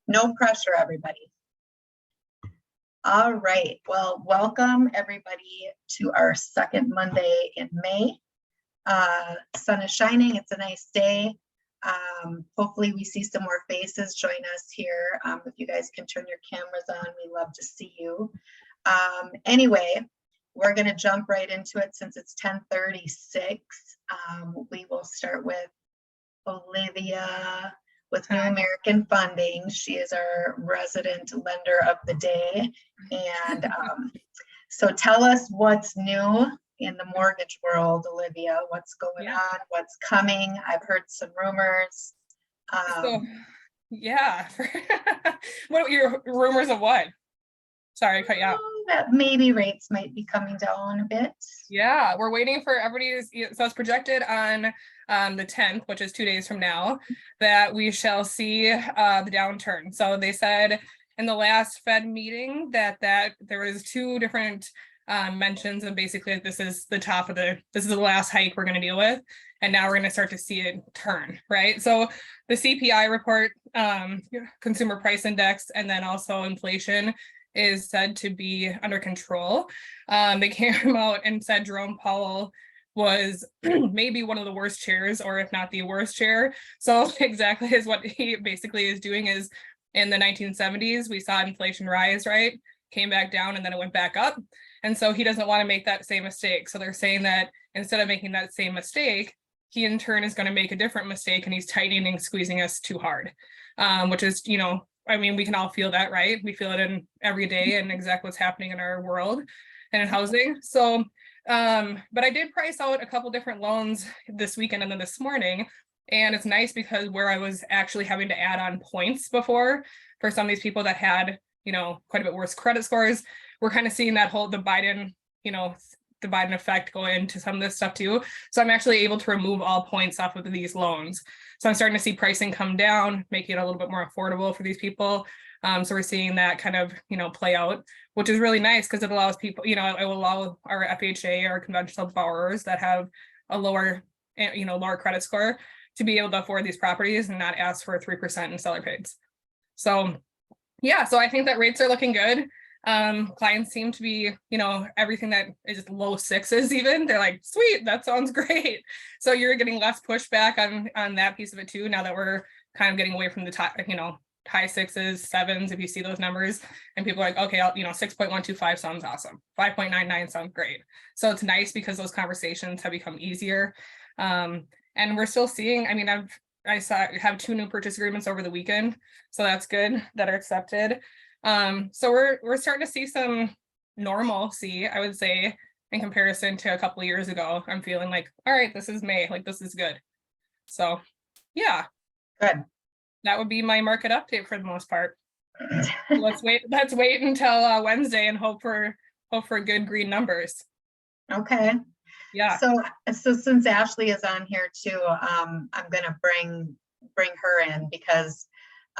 No pressure, everybody. All right. Well, welcome everybody to our second Monday in May. Sun is shining. It's a nice day. Hopefully we see some more faces join us here. If you guys can turn your cameras on, we love to see you. Anyway, we're going to jump right into it since it's 10:36. We will start with Olivia with New American Funding. She is our resident lender of the day. And so tell us what's new in the mortgage world, Olivia. What's going on? What's coming? I've heard some rumors. What are your rumors of what? Sorry, I cut you out. That maybe rates might be coming down a bit. Yeah, we're waiting for everybody to, so it's projected on the 10th, which is 2 days from now, that we shall see the downturn. So they said in the last Fed meeting that there was two different mentions of basically this is the last hike we're going to deal with, and now we're going to start to see it turn, right? So the CPI report, consumer price index, and then also inflation is said to be under control. They came out and said Jerome Powell was maybe one of the worst chairs, or if not the worst chair. So exactly is what he basically is doing is in the 1970s, we saw inflation rise, right? Came back down and then it went back up. And so he doesn't want to make that same mistake. So they're saying that instead of making that same mistake, he in turn is going to make a different mistake and he's tightening, squeezing us too hard, which is, I mean, we can all feel that, right? We feel it in every day and exactly what's happening in our world and in housing. So, but I did price out a couple different loans this weekend and then this morning. And it's nice because where I was actually having to add on points before for some of these people that had, quite a bit worse credit scores, we're kind of seeing that the Biden effect go into some of this stuff too. So I'm actually able to remove all points off of these loans. So I'm starting to see pricing come down, making it a little bit more affordable for these people. So we're seeing that kind of, play out, which is really nice because it allows people, it will allow our FHA or conventional borrowers that have a lower credit score to be able to afford these properties and not ask for 3% in seller pays. So yeah, so I think that rates are looking good. Clients seem to be, everything that is low sixes even, they're like, sweet, that sounds great. So you're getting less pushback on that piece of it too, now that we're kind of getting away from the top, high sixes, sevens, if you see those numbers, and people are like, okay, 6.125 sounds awesome. 5.99 sounds great. So it's nice because those conversations have become easier. And we're still seeing, I mean, I have 2 new purchase agreements over the weekend. So that's good that are accepted. So we're starting to see some normalcy, I would say, in comparison to a couple of years ago. I'm feeling like, all right, this is May, like this is good. So yeah, good. That would be my market update for the most part. Let's wait until Wednesday and hope for good green numbers. Okay. Yeah. So since Ashley is on here too, I'm gonna bring her in because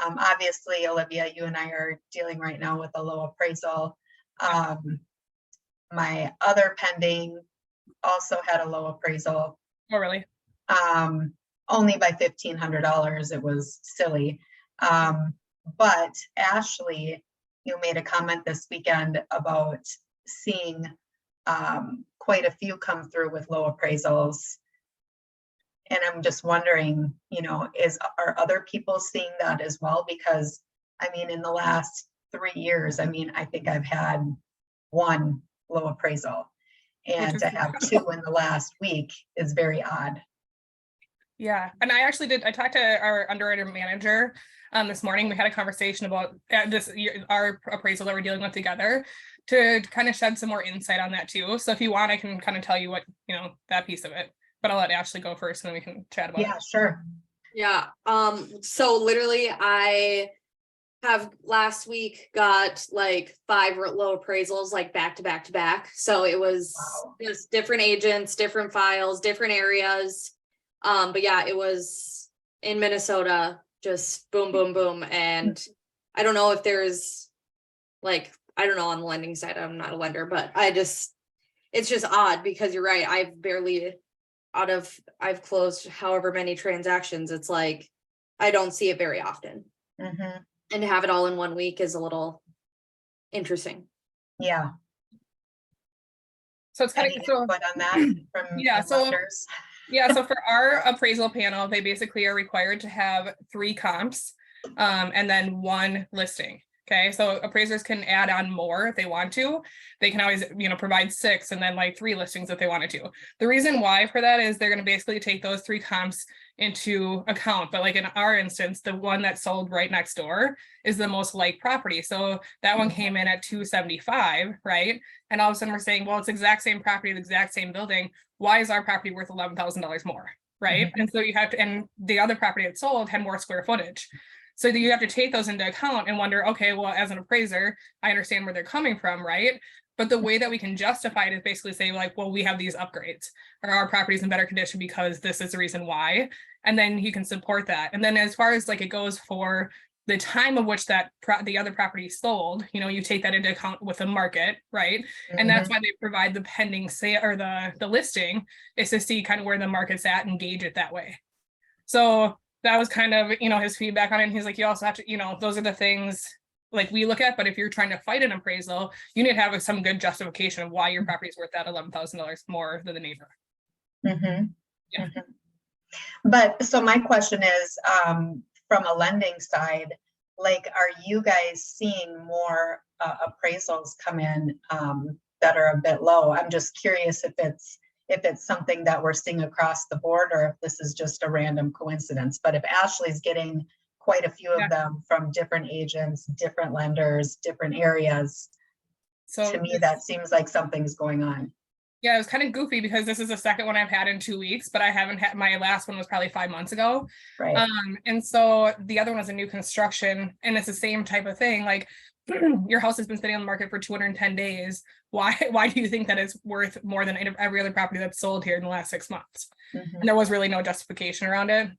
obviously, Olivia, you and I are dealing right now with a low appraisal. My other pending also had a low appraisal. Oh, really? Only by $1,500. It was silly. But Ashley, you made a comment this weekend about seeing quite a few come through with low appraisals. And I'm just wondering, are other people seeing that as well? Because I mean, in the last 3 years, I mean, I think I've had 1 low appraisal, and to have 2 in the last week is very odd. Yeah, and I talked to our underwriter manager this morning. We had a conversation about our appraisal that we're dealing with together to kind of shed some more insight on that too. So if you want, I can kind of tell you what, that piece of it. But I'll let Ashley go first and then we can chat about it. Yeah, sure. Yeah. So literally I have last week got like 5 low appraisals, like back to back to back. So it was just different agents, different files, different areas. But yeah, it was in Minnesota, just boom, boom, boom. And I don't know if there's I don't know on the lending side, I'm not a lender, but it's just odd because you're right. I've closed however many transactions. It's like, I don't see it very often. Mm-hmm. And to have it all in 1 week is a little interesting. Yeah. So it's kind Any of, so input on that from Yeah, so- lenders? yeah, so for our appraisal panel, they basically are required to have 3 comps and then 1 listing. Okay, so appraisers can add on more if they want to. They can always, provide 6 and then like 3 listings if they wanted to. The reason why for that is they're going to basically take those 3 comps into account. But like in our instance, the one that sold right next door is the most like property. So that one came in at 275, right? And all of a sudden we're saying, well, it's the exact same property, the exact same building. Why is our property worth $11,000 more? Right. And so you have to, and the other property that sold had more square footage. So you have to take those into account and wonder, okay, well, as an appraiser, I understand where they're coming from, right? But the way that we can justify it is basically say like, well, we have these upgrades, or our property's in better condition because this is the reason why. And then you can support that. And then as far as like it goes for the time of which that the other property sold, you take that into account with the market, right? And that's why they provide the pending sale or the listing, is to see kind of where the market's at and gauge it that way. So that was kind of, his feedback on it. And he's like, you also have to, those are the things like we look at, but if you're trying to fight an appraisal, you need to have some good justification of why your property is worth that $11,000 more than the neighbor. Yeah. But so my question is, from a lending side, like, are you guys seeing more appraisals come in that are a bit low? I'm just curious if it's something that we're seeing across the board, or if this is just a random coincidence. But if Ashley's getting quite a few of them from different agents, different lenders, different areas, So to me, that seems like something's going on. Yeah, it was kind of goofy because this is the second one I've had in 2 weeks, but I haven't had, my last one was probably 5 months ago. Right. And so the other one was a new construction, and it's the same type of thing. Like, your house has been sitting on the market for 210 days. Why do you think that it's worth more than every other property that's sold here in the last 6 months? And there was really no justification around it.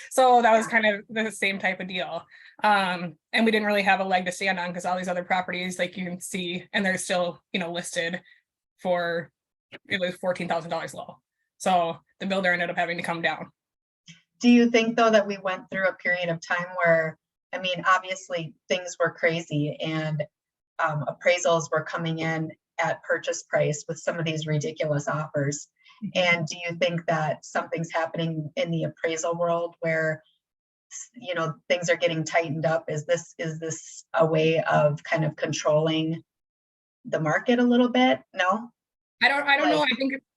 So that was kind of the same type of deal. And we didn't really have a leg to stand on because all these other properties, like you can see, and they're still, listed for, it was $14,000 low. So the builder ended up having to come down. Do you think though that we went through a period of time where, I mean, obviously things were crazy and appraisals were coming in at purchase price with some of these ridiculous offers? And do you think that something's happening in the appraisal world where, things are getting tightened up? Is this a way of kind of controlling the market a little bit? No? I don't know.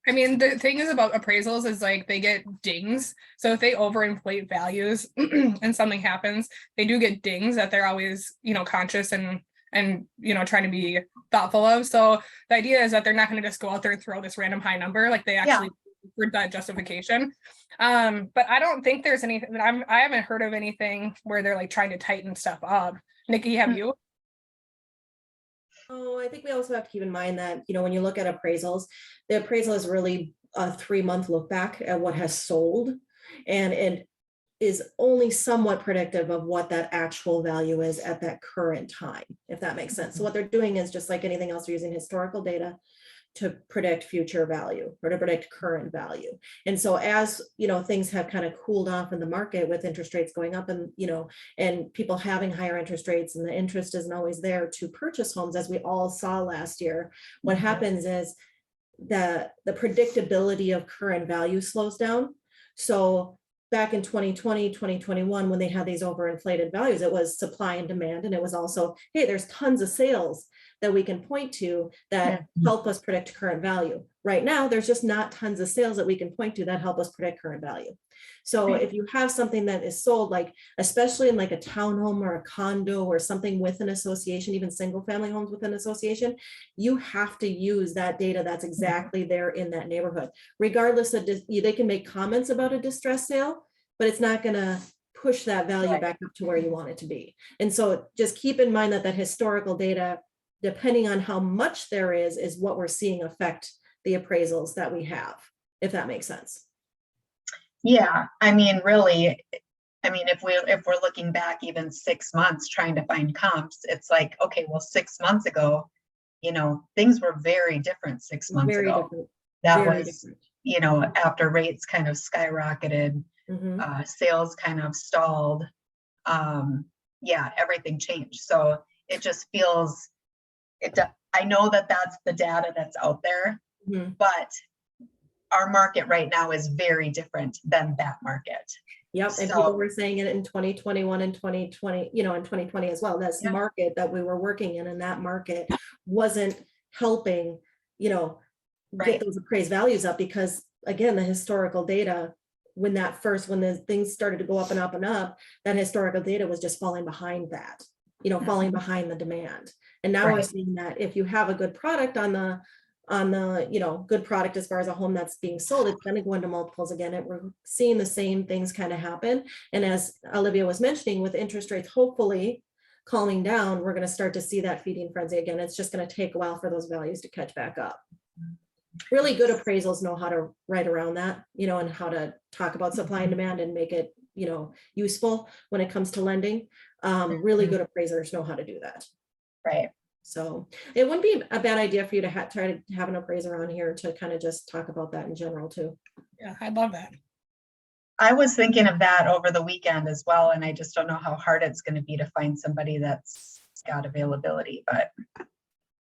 I mean, the thing is about appraisals is like they get dings. So if they overinflate values and something happens, they do get dings that they're always, conscious and trying to be thoughtful of. So the idea is that they're not going to just go out there and throw this random high number. Like they actually for that justification. But I don't think there's anything that I haven't heard of anything where they're like trying to tighten stuff up. Nikki, have you? Oh, I think we also have to keep in mind that, when you look at appraisals, the appraisal is really a 3-month look back at what has sold. And it is only somewhat predictive of what that actual value is at that current time, if that makes sense. So what they're doing is just like anything else, they're using historical data to predict future value or to predict current value. And so as, things have kind of cooled off in the market with interest rates going up and, and people having higher interest rates and the interest isn't always there to purchase homes, as we all saw last year, what happens is the predictability of current value slows down. So back in 2020, 2021, when they had these overinflated values, it was supply and demand. And it was also, hey, there's tons of sales that we can point to that help us predict current value. Right now, there's just not tons of sales that we can point to that help us predict current value. So if you have something that is sold, like, especially in like a townhome or a condo or something with an association, even single family homes with an association, you have to use that data that's exactly there in that neighborhood. Regardless of, they can make comments about a distress sale, but it's not gonna push that value back up to where you want it to be. And so just keep in mind that that historical data, depending on how much there is what we're seeing affect the appraisals that we have, if that makes sense. Yeah, I mean, really, if we're looking back even 6 months trying to find comps, it's like, okay, well, 6 months ago, things were very different 6 months ago. Different. That was, after rates kind of skyrocketed, sales kind of stalled. yeah, everything changed. So it just feels, I know that that's the data that's out there, Mhm. but our market right now is very different than that market. Yep, and So- people were saying it in 2021 and 2020, you know, in 2020 as well. This Yeah. market that we were working in, and that market wasn't helping, you know, Right. get those appraised values up, because again, the historical data, when the things started to go up and up and up, that historical data was just falling behind that, you know, falling behind the demand. And now we're Right. seeing that if you have a good product on the, you know, good product as far as a home that's being sold, it's going to go into multiples again. And we're seeing the same things kind of happen. And as Olivia was mentioning, with interest rates hopefully calming down, we're going to start to see that feeding frenzy again. It's just going to take a while for those values to catch back up. Really good appraisals know how to write around that, you know, and how to talk about supply and demand and make it, you know, useful when it comes to lending. Really good appraisers know how to do that. Right. So it wouldn't be a bad idea for you to try to have an appraiser on here to kind of just talk about that in general too. Yeah, I love that. I was thinking of that over the weekend as well, and I just don't know how hard it's going to be to find somebody that's got availability. But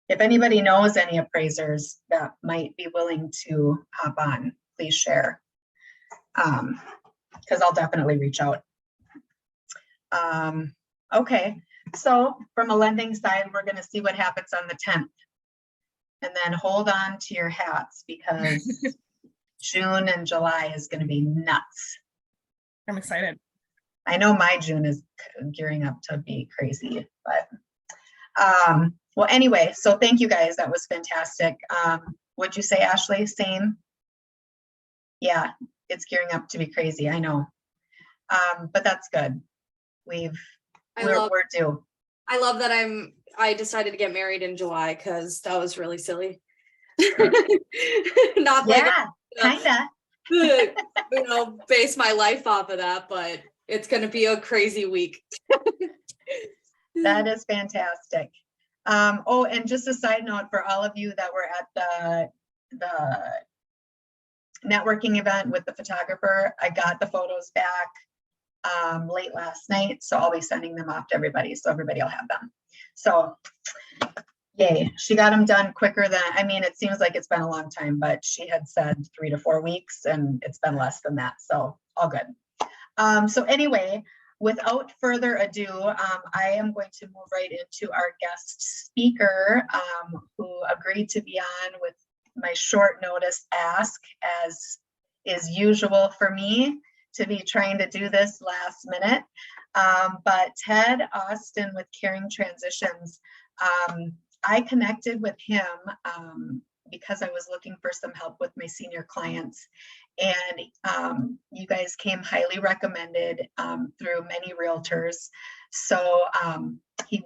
if anybody knows any appraisers that might be willing to hop on, please share. Because I'll definitely reach out. Okay, so from a lending side, we're going to see what happens on the 10th. And then hold on to your hats, because June and July is going to be nuts. I'm excited. I know my June is gearing up to be crazy, but well, anyway, so thank you guys. That was fantastic. What'd you say, Ashley? Same? Yeah, it's gearing up to be crazy. I know. But that's good. We're due. I love that I decided to get married in July because that was really silly. Not like Yeah, kinda. you know, base my life off of that, but it's gonna be a crazy week. That is fantastic. Oh, and just a side note for all of you that were at the networking event with the photographer, I got the photos back late last night, so I'll be sending them off to everybody, so everybody will have them. So yay, she got them done quicker than, I mean, it seems like it's been a long time, but she had said 3 to 4 weeks, and it's been less than that, so all good. So anyway, without further ado, I am going to move right into our guest speaker, who agreed to be on with my short notice ask, as is usual for me to be trying to do this last minute. But Ted Austin with Caring Transitions, I connected with him because I was looking for some help with my senior clients, and you guys came highly recommended through many realtors. So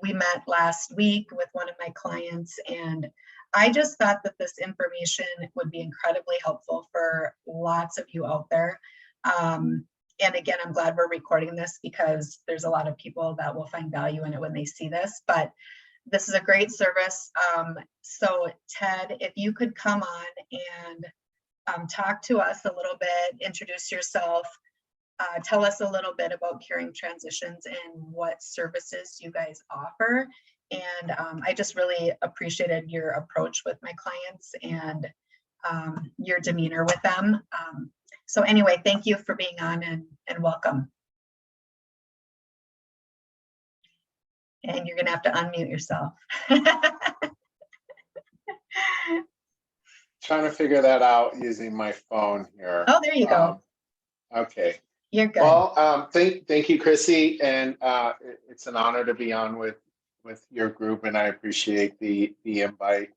we met last week with one of my clients, and I just thought that this information would be incredibly helpful for lots of you out there. And again, I'm glad we're recording this because there's a lot of people that will find value in it when they see this, but this is a great service. So Ted, if you could come on and talk to us a little bit, introduce yourself, tell us a little bit about Caring Transitions and what services you guys offer. And I just really appreciated your approach with my clients and your demeanor with them. So anyway, thank you for being on, and welcome. And you're gonna have to unmute yourself. Trying to figure that out using my phone here. Oh, there you go. Okay. You're good. Well, thank you, Chrissy, and it's an honor to be on with your group, and I appreciate the invite.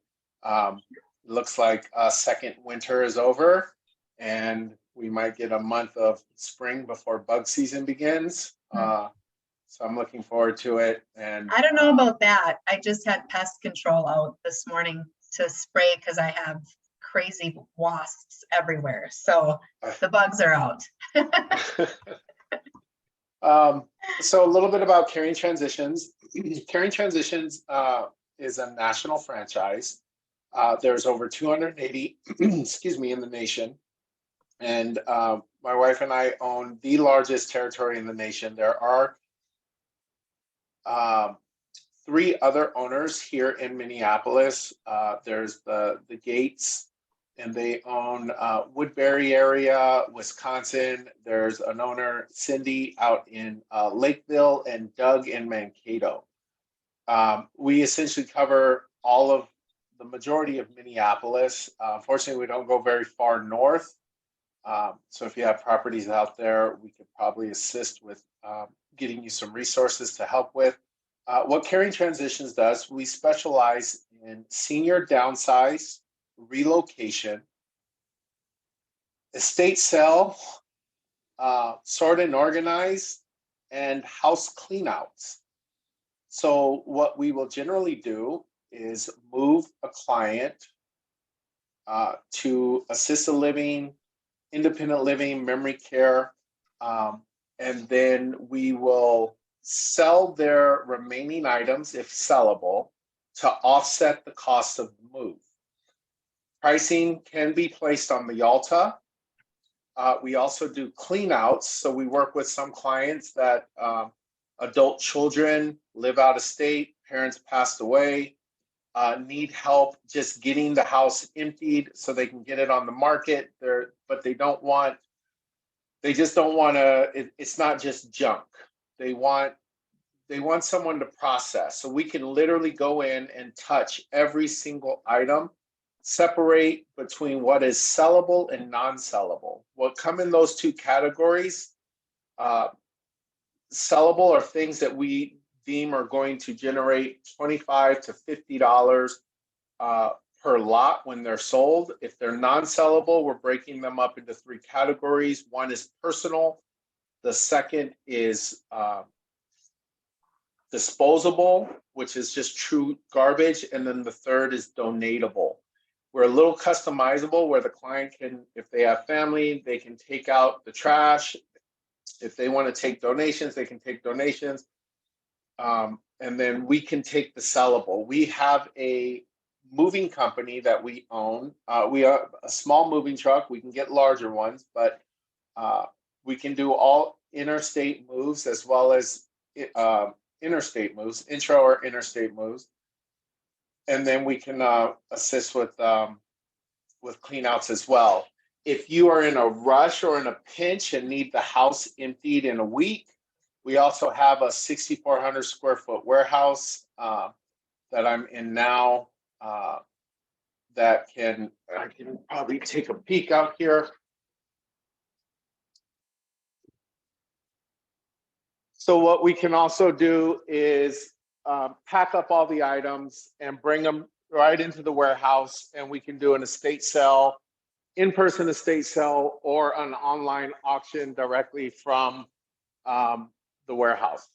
Looks like second winter is over, and we might get a month of spring before bug season begins. So I'm looking forward to it. And I don't know about that. I just had pest control out this morning to spray because I have crazy wasps everywhere. So the bugs are out. So a little bit about Caring Transitions. Caring Transitions is a national franchise. There's over 280, excuse me, in the nation. And my wife and I own the largest territory in the nation. There are three other owners here in Minneapolis. There's the Gates, and they own Woodbury area, Wisconsin. There's an owner, Cindy, out in Lakeville, and Doug in Mankato. We essentially cover all of the majority of Minneapolis. Unfortunately, we don't go very far north. So if you have properties out there, we could probably assist with getting you some resources to help with. What Caring Transitions does, we specialize in senior downsize, relocation, estate sale, sort and organize, and house cleanouts. So what we will generally do is move a client to assisted living, independent living, memory care, and then we will sell their remaining items, if sellable, to offset the cost of the move. Pricing can be placed on the Yalta. We also do cleanouts. So we work with some clients that adult children live out of state, parents passed away, need help just getting the house emptied so they can get it on the market. But they just don't want to, it's not just junk. They want someone to process. So we can literally go in and touch every single item, separate between what is sellable and non-sellable. What come in those two categories, sellable are things that we deem are going to generate $25 to $50 per lot when they're sold. If they're non-sellable, we're breaking them up into three categories. One is personal. The second is disposable, which is just true garbage. And then the third is donatable. We're a little customizable where the client can, if they have family, they can take out the trash. If they want to take donations, they can take donations. And then we can take the sellable. We have a moving company that we own. We are a small moving truck. We can get larger ones, but we can do all interstate moves as well as interstate moves, intra or interstate moves. And then we can assist with cleanouts as well. If you are in a rush or in a pinch and need the house emptied in a week, we also have a 6,400 square foot warehouse that I'm in now that I can probably take a peek out here. So what we can also do is pack up all the items and bring them right into the warehouse, and we can do an estate sale, in-person estate sale, or an online auction directly from the warehouse.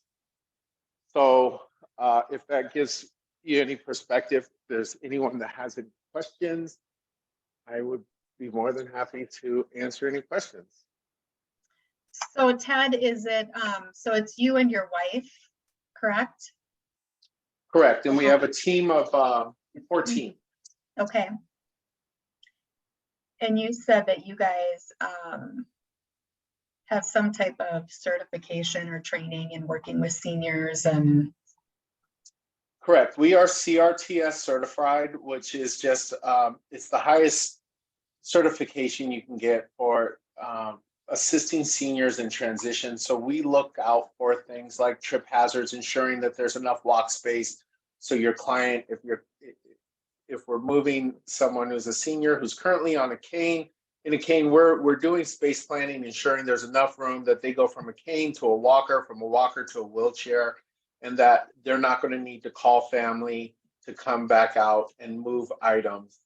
So if that gives you any perspective, if there's anyone that has any questions, I would be more than happy to answer any questions. So Ted, is it, so it's you and your wife, correct? Correct, and we have a team of 14. Okay. And you said that you guys have some type of certification or training in working with seniors and. Correct. We are CRTS certified, which is just, it's the highest certification you can get for assisting seniors in transition. So we look out for things like trip hazards, ensuring that there's enough walk space. So your client, if we're moving someone who's a senior who's currently on a cane, in a cane, we're doing space planning, ensuring there's enough room that they go from a cane to a walker, from a walker to a wheelchair, and that they're not going to need to call family to come back out and move items.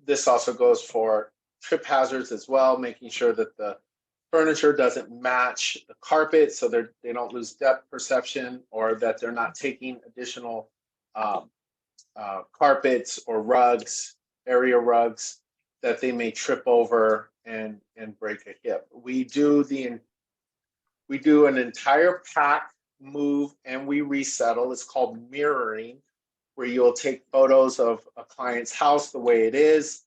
This also goes for trip hazards as well, making sure that the furniture doesn't match the carpet so they don't lose depth perception, or that they're not taking additional carpets or rugs, area rugs, that they may trip over and break a hip. We do an entire pack move and we resettle. It's called mirroring, where you'll take photos of a client's house the way it is,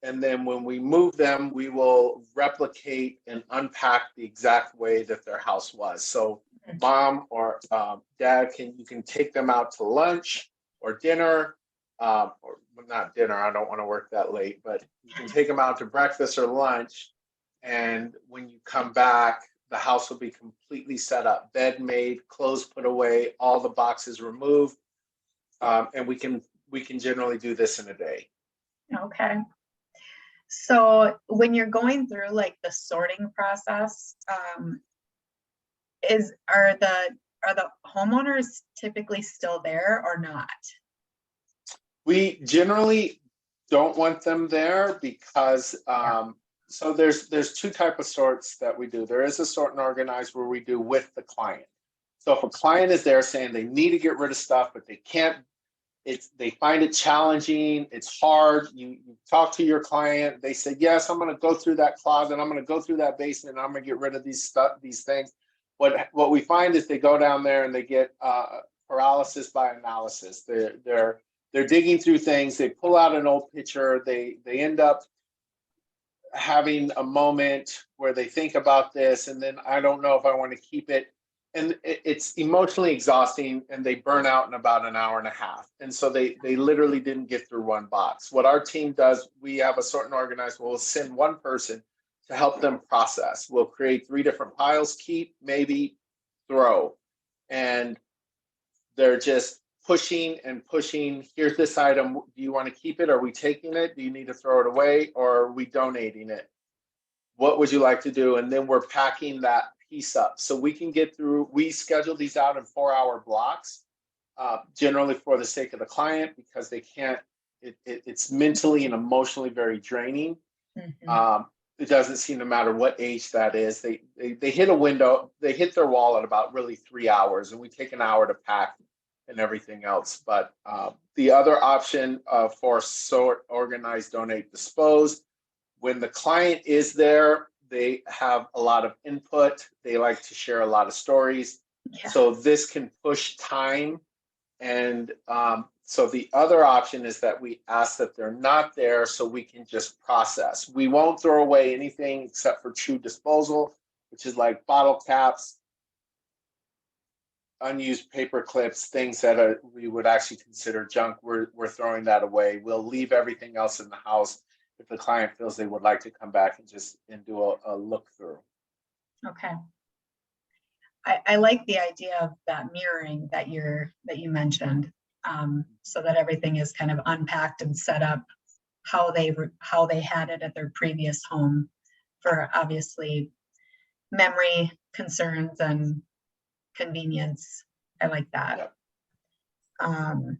and then when we move them, we will replicate and unpack the exact way that their house was. So mom or dad you can take them out to lunch or dinner, or well, not dinner, I don't want to work that late, but you can take them out to breakfast or lunch. And when you come back, the house will be completely set up, bed made, clothes put away, all the boxes removed. And we can generally do this in a day. Okay. So when you're going through like the sorting process, are the homeowners typically still there or not? We generally don't want them there because so there's two type of sorts that we do. There is a sort and organize where we do with the client. So if a client is there saying they need to get rid of stuff, but they can't, they find it challenging, it's hard. You talk to your client, they say, yes, I'm going to go through that closet, I'm going to go through that basement, I'm going to get rid of these things. What we find is they go down there and they get paralysis by analysis. They're digging through things, they pull out an old picture, they end up having a moment where they think about this, and then I don't know if I want to keep it. And it's emotionally exhausting, and they burn out in about an hour and a half. And so they literally didn't get through one box. What our team does, we have a sort and organize, we'll send one person to help them process. We'll create 3 different piles: keep, maybe, throw. And they're just pushing and pushing. Here's this item. Do you want to keep it? Are we taking it? Do you need to throw it away? Or are we donating it? What would you like to do? And then we're packing that piece up so we can get through. We schedule these out in 4-hour blocks, generally for the sake of the client, because they can't, it's mentally and emotionally very draining. Mm-hmm. It doesn't seem to matter what age that is. They hit a window, they hit their wall at about really 3 hours, and we take an hour to pack and everything else. But the other option for sort, organize, donate, dispose, when the client is there, they have a lot of input. They like to share a lot of stories. Yeah. So this can push time. And so the other option is that we ask that they're not there so we can just process. We won't throw away anything except for true disposal, which is like bottle caps, unused paper clips, things that we would actually consider junk. We're throwing that away. We'll leave everything else in the house if the client feels they would like to come back and do a look through. Okay. I like the idea of that mirroring that you mentioned, so that everything is kind of unpacked and set up how they had it at their previous home, for obviously memory concerns and convenience. I like that. Yep.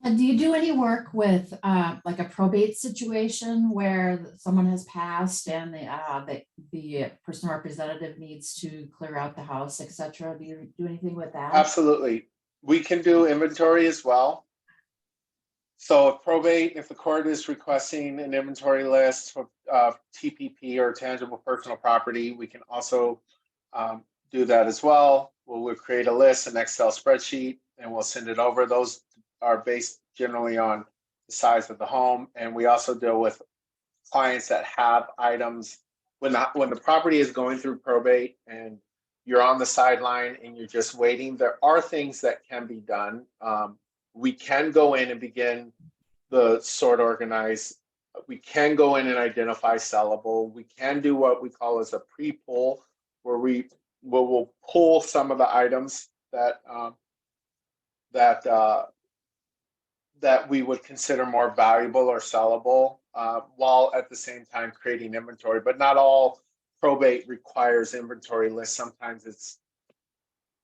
And do you do any work with like a probate situation where someone has passed and the personal representative needs to clear out the house, etc.? Do you do anything with that? Absolutely. We can do inventory as well. So if the court is requesting an inventory list of TPP or tangible personal property, we can also do that as well. We'll create a list, an Excel spreadsheet, and we'll send it over. Those are based generally on the size of the home. And we also deal with clients that have items when the property is going through probate and you're on the sideline and you're just waiting. There are things that can be done. We can go in and begin the sort organize. We can go in and identify sellable. We can do what we call as a pre-pull, where we'll pull some of the items that we would consider more valuable or sellable, while at the same time creating inventory. But not all probate requires inventory lists. Sometimes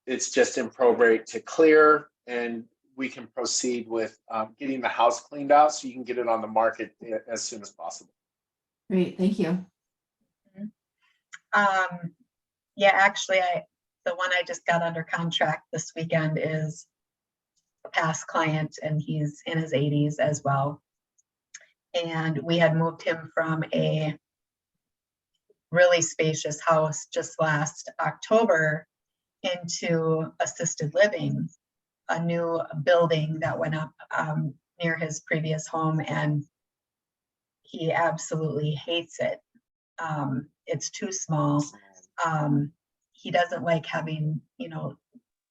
it's just in probate to clear, and we can proceed with getting the house cleaned out so you can get it on the market as soon as possible. Great, thank you. Yeah, actually, the one I just got under contract this weekend is a past client, and he's in his 80s as well. And we had moved him from a really spacious house just last October into assisted living, a new building that went up near his previous home, and he absolutely hates it. It's too small. he doesn't like having,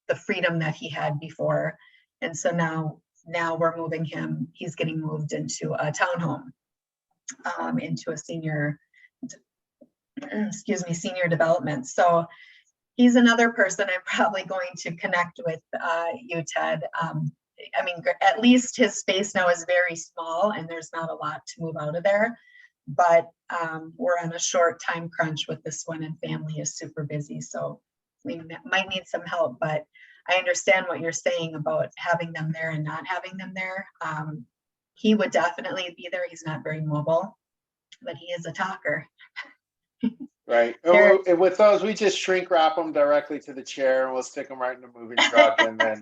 the freedom that he had before. And so now we're moving him, he's getting moved into a townhome, into a senior development. So he's another person I'm probably going to connect with you, Ted. I mean, at least his space now is very small and there's not a lot to move out of there. But we're on a short time crunch with this one, and family is super busy. So we might need some help, but I understand what you're saying about having them there and not having them there. He would definitely be there. He's not very mobile, but he is a talker. Right. And with those, we just shrink wrap them directly to the chair and we'll stick them right in the moving truck, and then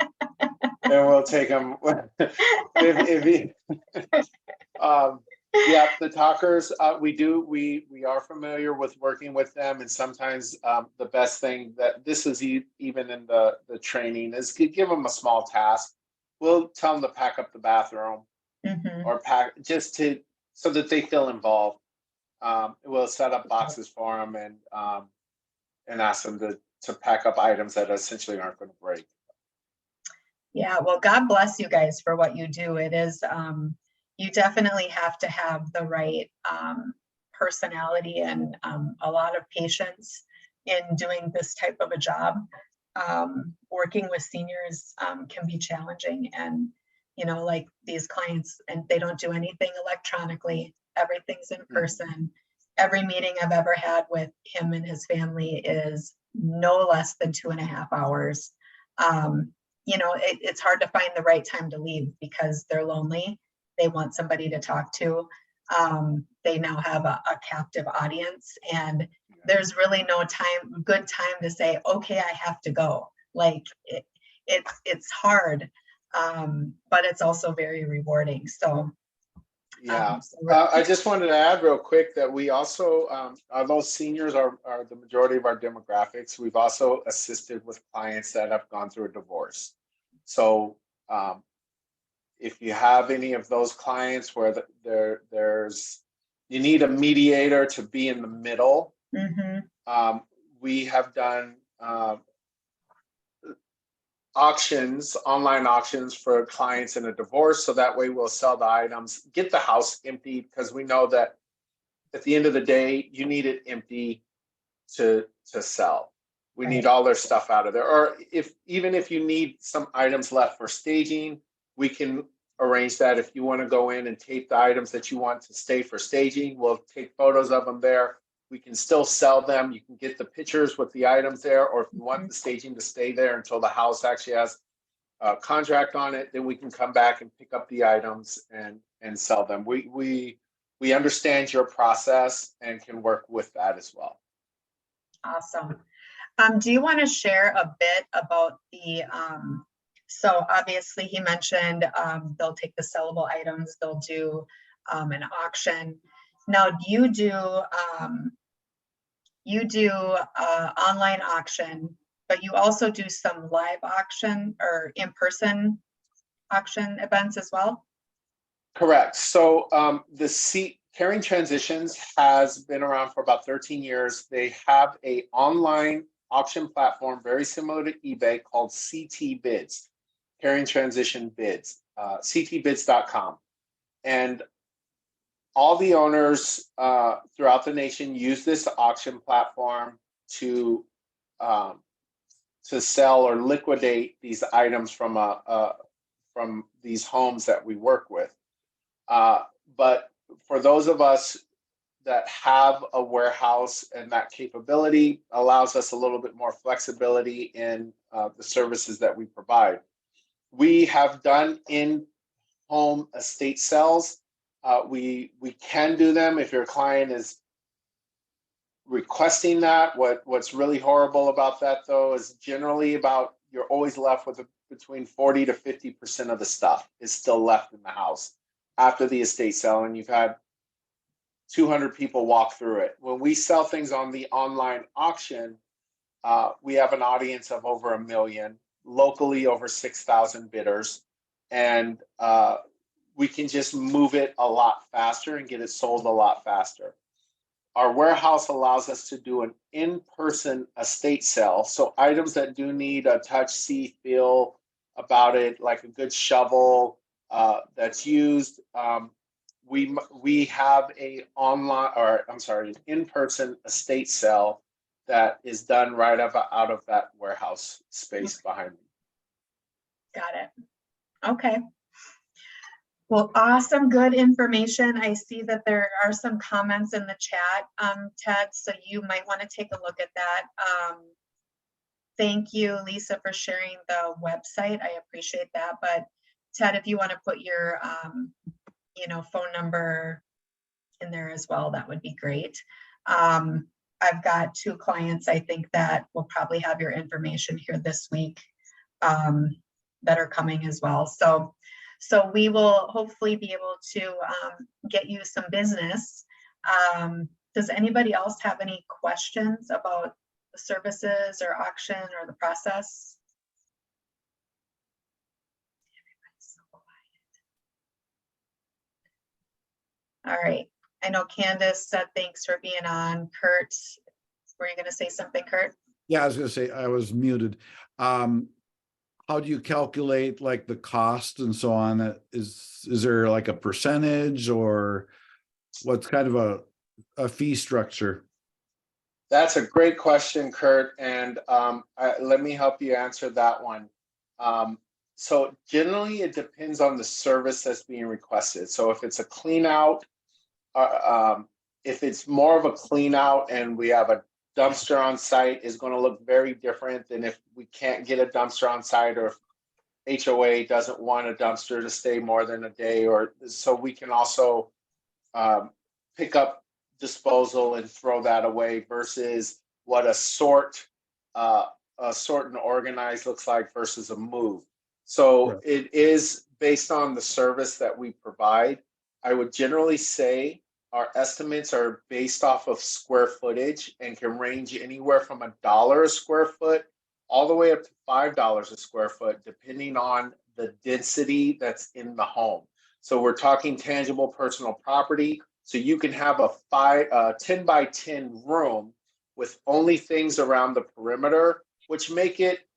we'll take them. Yeah, the talkers, we are familiar with working with them, and sometimes the best thing that this is even in the training is give them a small task. We'll tell them to pack up the bathroom or pack so that they feel involved. We'll set up boxes for them and ask them to pack up items that essentially aren't going to break. Yeah, well, God bless you guys for what you do. It is, you definitely have to have the right personality and a lot of patience in doing this type of a job. Working with seniors can be challenging, and like these clients, and they don't do anything electronically. Everything's in person. Every meeting I've ever had with him and his family is no less than 2.5 hours. It's hard to find the right time to leave because they're lonely. They want somebody to talk to. They now have a captive audience, and there's really no good time to say, okay, I have to go. Like it's hard, but it's also very rewarding. So yeah, I just wanted to add real quick that we also, although seniors are the majority of our demographics, we've also assisted with clients that have gone through a divorce. So if you have any of those clients where you need a mediator to be in the middle, we have done online auctions for clients in a divorce. So that way we'll sell the items, get the house empty, because we know that at the end of the day, you need it empty to sell. We need all their stuff out of there. Or even if you need some items left for staging, we can arrange that. If you want to go in and tape the items that you want to stay for staging, we'll take photos of them there. We can still sell them. You can get the pictures with the items there, or if you want the staging to stay there until the house actually has a contract on it, then we can come back and pick up the items and sell them. We understand your process and can work with that as well. Awesome. Do you want to share a bit about the, so obviously he mentioned they'll take the sellable items, they'll do an auction. Now, do you do online auction, but you also do some live auction or in-person auction events as well? Correct. So Caring Transitions has been around for about 13 years. They have an online auction platform very similar to eBay called CT Bids, Caring Transition Bids, ctbids.com. And all the owners throughout the nation use this auction platform to sell or liquidate these items from these homes that we work with. But for those of us that have a warehouse, and that capability allows us a little bit more flexibility in the services that we provide. We have done in-home estate sales. We can do them if your client is requesting that. What's really horrible about that, though, is generally you're always left with between 40 to 50% of the stuff is still left in the house after the estate sale, and you've had 200 people walk through it. When we sell things on the online auction, we have an audience of over 1 million, locally over 6,000 bidders, and we can just move it a lot faster and get it sold a lot faster. our warehouse allows us to do an in-person estate sale. So items that do need a touch, see, feel about it, like a good shovel that's used. We have a online, or I'm sorry, an in-person estate sale that is done right out of that warehouse space behind me. Got it. Okay. Well, awesome, good information. I see that there are some comments in the chat, Ted, so you might want to take a look at that. Thank you, Lisa, for sharing the website. I appreciate that. But Ted, if you want to put your, phone number in there as well, that would be great. I've got 2 clients, I think, that will probably have your information here this week that are coming as well. So we will hopefully be able to get you some business. Does anybody else have any questions about the services or auction or the process? Everybody's so quiet. All right. I know Candace said thanks for being on. Kurt, were you going to say something, Kurt? Yeah, I was going to say I was muted. How do you calculate like the cost and so on? Is there like a percentage, or what's kind of a fee structure? That's a great question, Kurt, and let me help you answer that one. So generally, it depends on the service that's being requested. So if it's a clean out, if it's more of a clean out and we have a dumpster on site, is going to look very different than if we can't get a dumpster on site, or if HOA doesn't want a dumpster to stay more than a day, or so we can also pick up disposal and throw that away, versus what a sort and organize looks like versus a move. So Right. It is based on the service that we provide. I would generally say our estimates are based off of square footage and can range anywhere from $1 a square foot all the way up to $5 a square foot, depending on the density that's in the home. So we're talking tangible personal property. So you can have a 10 by 10 room with only things around the perimeter, which make it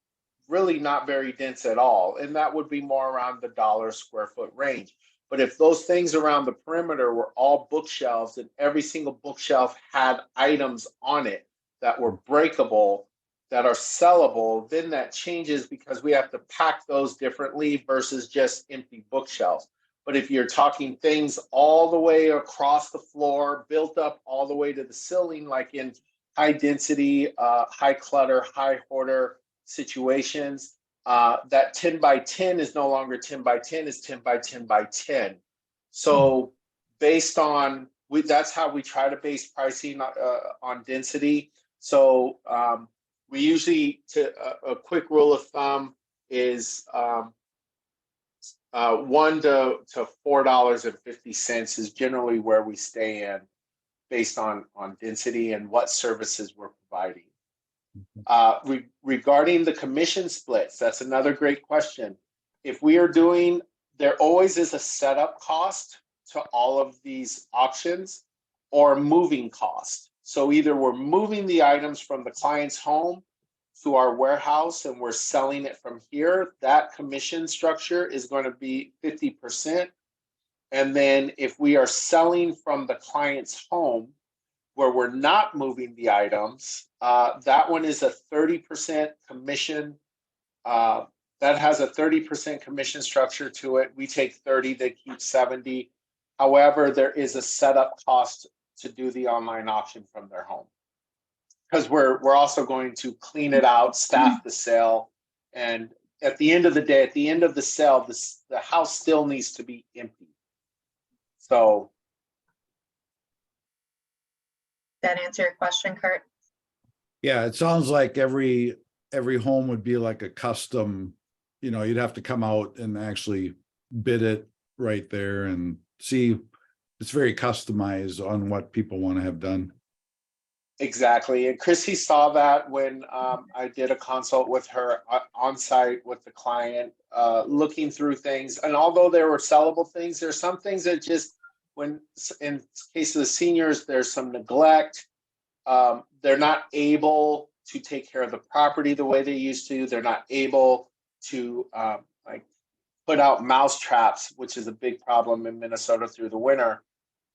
really not very dense at all. And that would be more around the $1 square foot range. But if those things around the perimeter were all bookshelves and every single bookshelf had items on it that were breakable, that are sellable, then that changes because we have to pack those differently versus just empty bookshelves. But if you're talking things all the way across the floor, built up all the way to the ceiling, like in high density, high clutter, high hoarder situations, that 10 by 10 is no longer 10 by 10, is 10 by 10 by 10. So based on, that's how we try to base pricing on density. So we usually, a quick rule of thumb is $1 to $4.50 is generally where we stay in, based on density and what services we're providing. Regarding the commission splits, that's another great question. If we are doing, there always is a setup cost to all of these auctions, or moving cost. So either we're moving the items from the client's home to our warehouse and we're selling it from here, that commission structure is going to be 50%. And then if we are selling from the client's home where we're not moving the items, that one is a 30% commission. That has a 30% commission structure to it. We take 30, they keep 70. However, there is a setup cost to do the online auction from their home, because we're also going to clean it out, staff the sale, and at the end of the day, at the end of the sale, the house still needs to be empty. So That answer your question, Kurt? Yeah, it sounds like every home would be like a custom, you'd have to come out and actually bid it right there and see. It's very customized on what people want to have done. exactly. And Chrissy saw that when I did a consult with her on site with the client, looking through things. And although there were sellable things, there's some things that just when in case of the seniors, there's some neglect. They're not able to take care of the property the way they used to. They're not able to like put out mouse traps, which is a big problem in Minnesota through the winter.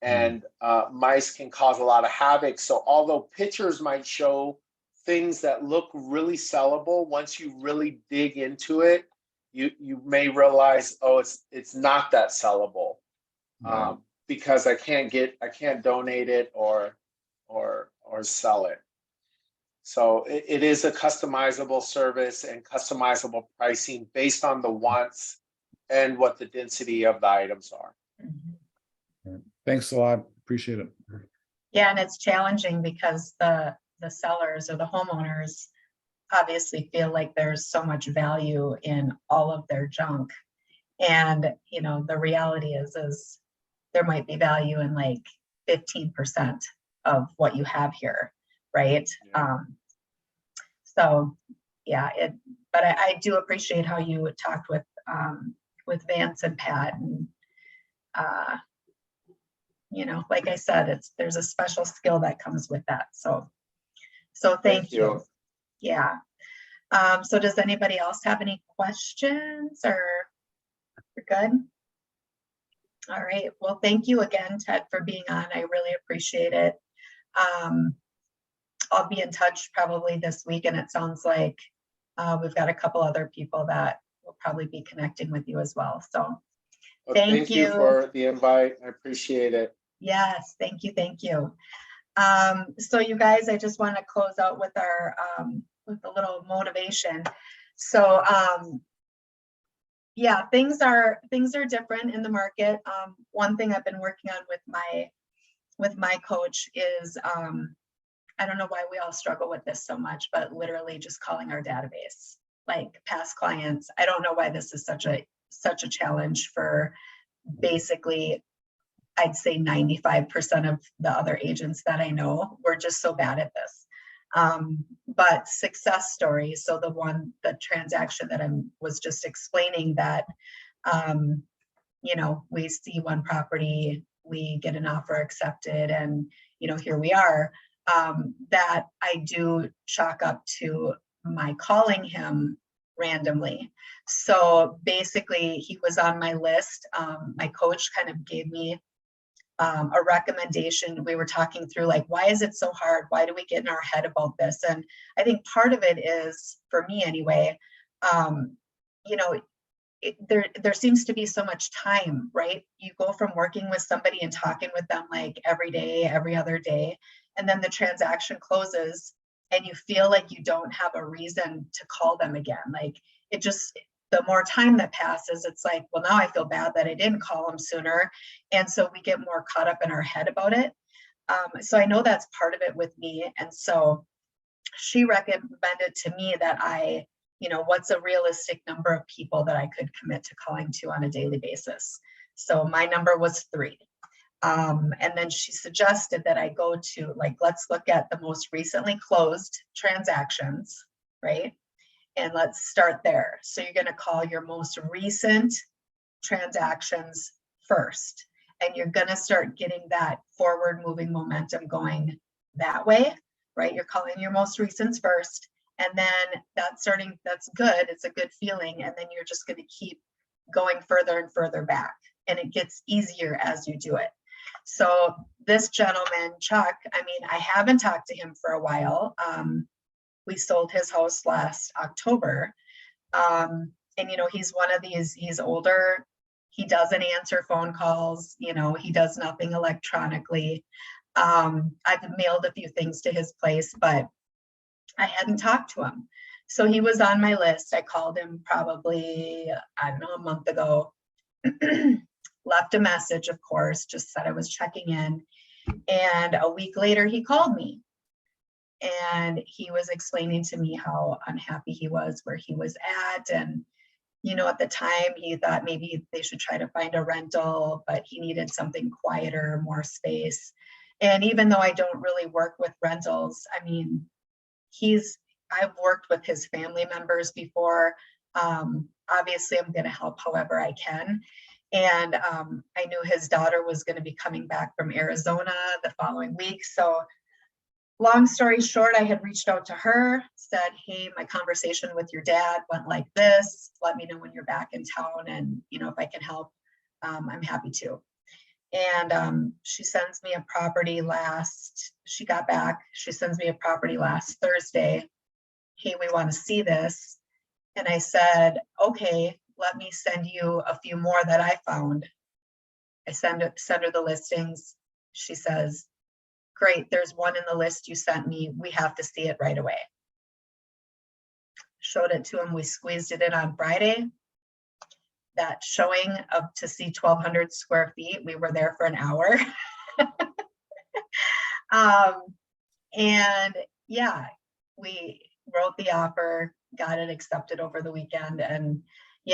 And mice can cause a lot of havoc. So although pictures might show things that look really sellable, once you really dig into it, you may realize, oh, it's not that sellable. Right. Because I can't donate it or sell it. So it is a customizable service and customizable pricing based on the wants and what the density of the items are. Thanks a lot. Appreciate it. Yeah, and it's challenging because the sellers or the homeowners obviously feel like there's so much value in all of their junk. And, you know, the reality is there might be value in like 15% of what you have here, right? Yeah. So yeah, but I do appreciate how you talked with Vance and Pat, and you know, like I said, there's a special skill that comes with that. So thank you. Yeah. So does anybody else have any questions, or we're good? All right. Well, thank you again, Ted, for being on. I really appreciate it. I'll be in touch probably this week, and it sounds like we've got a couple other people that will probably be connecting with you as well. So Well, thank you for the invite. I appreciate it. Yes, thank you. Thank you. So you guys, I just want to close out with our with a little motivation. So yeah, things are different in the market. One thing I've been working on with my coach is I don't know why we all struggle with this so much, but literally just calling our database, like past clients. I don't know why this is such a challenge for basically, I'd say 95% of the other agents that I know. We're just so bad at this. But success stories. So the transaction that I was just explaining that, you know, we see one property, we get an offer accepted, and, you know, here we are, that I do chalk up to my calling him randomly. So basically he was on my list. My coach kind of gave me a recommendation. We were talking through like, why is it so hard? Why do we get in our head about this? And I think part of it is, for me anyway, you know, there seems to be so much time, right? You go from working with somebody and talking with them like every day, every other day, and then the transaction closes and you feel like you don't have a reason to call them again. Like it just, the more time that passes, it's like, well, now I feel bad that I didn't call them sooner. And so we get more caught up in our head about it. So I know that's part of it with me. And so she recommended to me that you know, what's a realistic number of people that I could commit to calling to on a daily basis. So my number was 3. And then she suggested that I go to, like, let's look at the most recently closed transactions, right? And let's start there. So you're going to call your most recent transactions first, and you're going to start getting that forward moving momentum going that way, right? You're calling your most recents first, and then that's good. It's a good feeling. And then you're just going to keep going further and further back, and it gets easier as you do it. So this gentleman, Chuck, I mean, I haven't talked to him for a while. We sold his house last October. And, you know, he's one of these, he's older. He doesn't answer phone calls. You know, he does nothing electronically. I've mailed a few things to his place, but I hadn't talked to him. So he was on my list. I called him probably, I don't know, a month ago. Left a message, of course, just said I was checking in. And a week later, he called me. And he was explaining to me how unhappy he was where he was at. And, you know, at the time, he thought maybe they should try to find a rental, but he needed something quieter, more space. And even though I don't really work with rentals, I mean, I've worked with his family members before. Obviously, I'm going to help however I can. And I knew his daughter was going to be coming back from Arizona the following week. So long story short, I had reached out to her, said, hey, my conversation with your dad went like this. Let me know when you're back in town, and if I can help, I'm happy to. And she sends me a property she got back, she sends me a property last Thursday. Hey, we want to see this. And I said, okay, let me send you a few more that I found. I send her the listings. She says, great, there's one in the list you sent me. We have to see it right away. Showed it to him. We squeezed it in on Friday. That showing up to see 1,200 square feet, we were there for an hour. And yeah, we wrote the offer, got it accepted over the weekend, and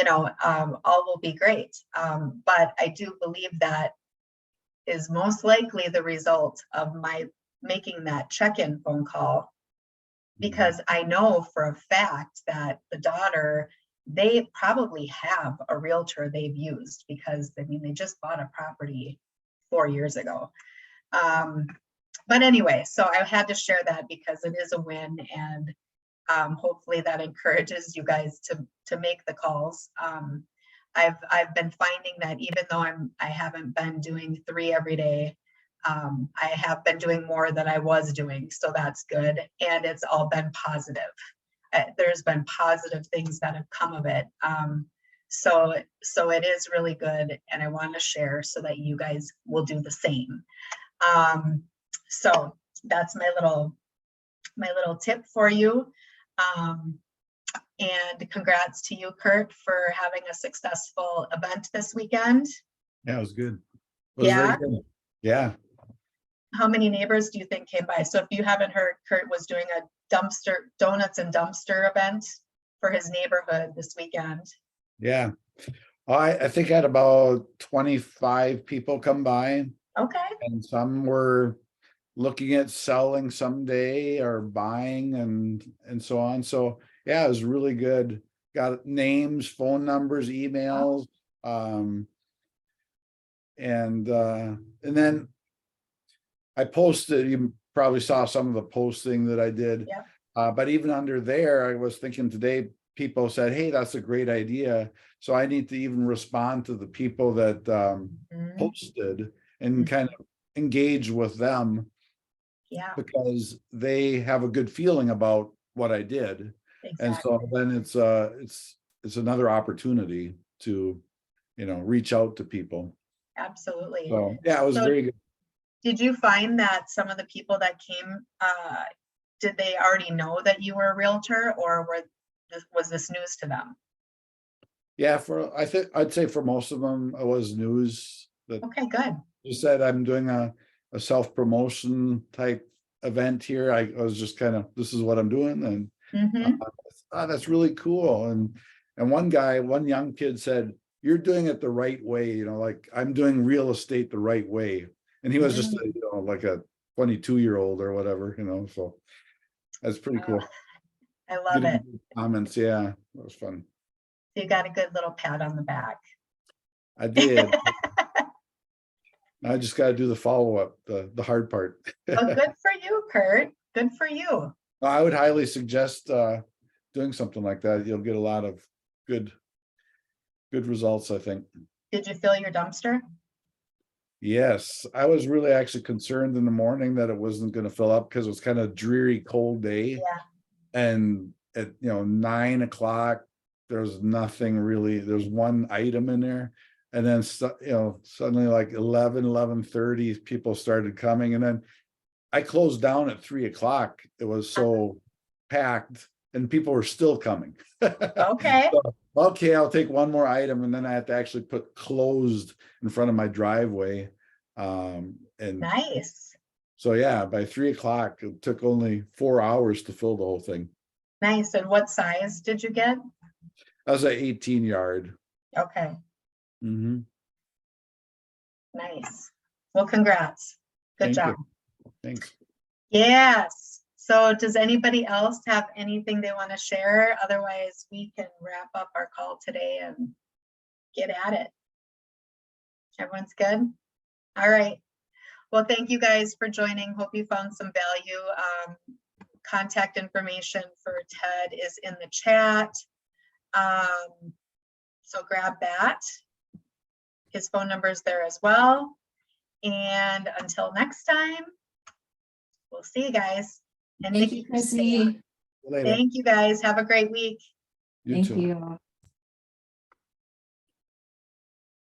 all will be great. But I do believe that is most likely the result of my making that check-in phone call, because I know for a fact that the daughter, they probably have a realtor they've used, because they just bought a property 4 years ago. But anyway, so I had to share that because it is a win, and hopefully that encourages you guys to make the calls. I've been finding that even though I haven't been doing 3 every day, I have been doing more than I was doing, so that's good, and it's all been positive. There's been positive things that have come of it. So it is really good, and I want to share so that you guys will do the same. So that's my little tip for you. And congrats to you, Kurt, for having a successful event this weekend. Yeah, it was good. It was very good. Yeah. How many neighbors do you think came by? So if you haven't heard, Kurt was doing a donuts and dumpster event for his neighborhood this weekend. Yeah. I think I had about 25 people come by, Okay. and some were looking at selling someday or buying and so on. So yeah, it was really good. Got names, phone numbers, emails. And then I posted, you probably saw some of the posting that I did. Yeah. But even under there, I was thinking today, people said, hey, that's a great idea. So I need to even respond to the people that posted and kind of engage with them. Yeah. Because they have a good feeling about what I did. Exactly. And so then it's another opportunity to, reach out to people. Absolutely. So yeah, it was very good. Did you find that some of the people that came, did they already know that you were a realtor, or was this news to them? Yeah, I'd say for most of them it was news. That okay, good. You said I'm doing a self-promotion type event here. I was just kind of, this is what I'm doing, and that's really cool. And one young kid said, you're doing it the right way, like I'm doing real estate the right way. And he was just like a 22-year-old or whatever, so that's pretty cool. I love it. Comments, yeah, it was fun. You got a good little pat on the back. I did. I just got to do the follow-up, the hard part. Well, good for you, Kurt. Good for you. I would highly suggest doing something like that. You'll get a lot of good results, I think. Did you fill your dumpster? Yes, I was really actually concerned in the morning that it wasn't going to fill up because it was kind of dreary, cold day. Yeah. And at 9 o'clock, there's nothing really. There's one item in there. And then, suddenly like 11:30, people started coming. And then I closed down at 3 o'clock. It was so packed and people were still coming. Okay. So, okay, I'll take one more item. And then I had to actually put closed in front of my driveway. And nice. So yeah, by 3 o'clock, it took only 4 hours to fill the whole thing. Nice. And what size did you get? That was an 18-yard. Okay. Mm-hmm. Nice. Well, congrats. Good job. Thanks. Yes. So does anybody else have anything they want to share? Otherwise, we can wrap up our call today and get at it. Everyone's good? All right. Well, thank you guys for joining. Hope you found some value. Contact information for Ted is in the chat. So grab that. His phone number is there as well. And until next time, we'll see you guys. And Thank Nikki, you, Chrissy. Later. thank you guys. Have a great week. You Thank too. you.